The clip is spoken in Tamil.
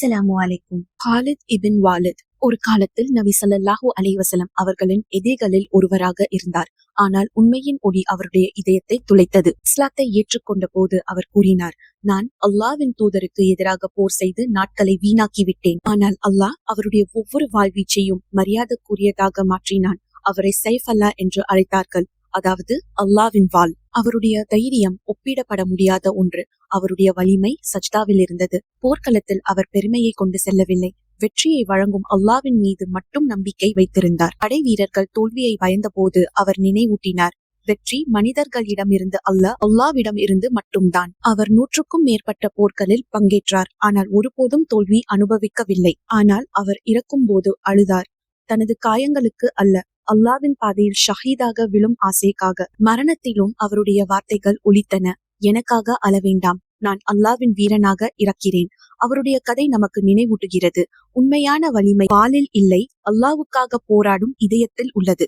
அஸ்ஸலாமு அலைக்கும். ஹாலித் இபின் வாலித் ஒரு காலத்தில் நபி ஸல்லல்லாஹு அலைஹி வஸல்லம் அவர்களின் எதிரிகளில் ஒருவராக இருந்தார். ஆனால் உண்மையின் ஒளி அவருடைய இதயத்தை துளைத்தது. இஸ்லாத்தை ஏற்றுக்கொண்ட போது அவர் கூறினார், நான் அல்லாஹ்வின் தூதருக்கு எதிராக போர் செய்து நாட்களை வீணாக்கிவிட்டேன். ஆனால் அல்லாஹ் அவருடைய ஒவ்வொரு வாழ்வீச்சையும் மரியாதைக்குரியதாக மாற்றினான். அவரை சைஃப் அல்லாஹ் என்று அழைத்தார்கள், அதாவது அல்லாஹ்வின் வாள். அவருடைய தைரியம் ஒப்பிடப்பட முடியாத ஒன்று. அவருடைய வலிமை சஜ்தாவில் இருந்தது. போர்க்களத்தில் அவர் பெருமையை கொண்டு செல்லவில்லை, வெற்றியை வழங்கும் அல்லாஹ்வின் மீது மட்டும் நம்பிக்கை வைத்திருந்தார். படை வீரர்கள் தோல்வியை பயந்தபோது அவர் நினைவூட்டினார், வெற்றி மனிதர்களிடமிருந்து அல்ல, அல்லாஹ்விடம் இருந்து மட்டும்தான். அவர் 100க்கும் மேற்பட்ட போர்களில் பங்கேற்றார், ஆனால் ஒருபோதும் தோல்வி அனுபவிக்கவில்லை. ஆனால் அவர் இறக்கும் போது அழுதார், தனது காயங்களுக்கு அல்ல, அல்லாஹ்வின் பாதையில் ஷஹீதாக விழும் ஆசைக்காக. மரணத்திலும் அவருடைய வார்த்தைகள் ஒலித்தன, எனக்காக அழ வேண்டாம், நான் அல்லாஹ்வின் வீரனாக இறக்கிறேன். அவருடைய கதை நமக்கு நினைவூட்டுகிறது, உண்மையான வலிமை வாளில் இல்லை, அல்லாஹ்வுக்காக போராடும் இதயத்தில் உள்ளது.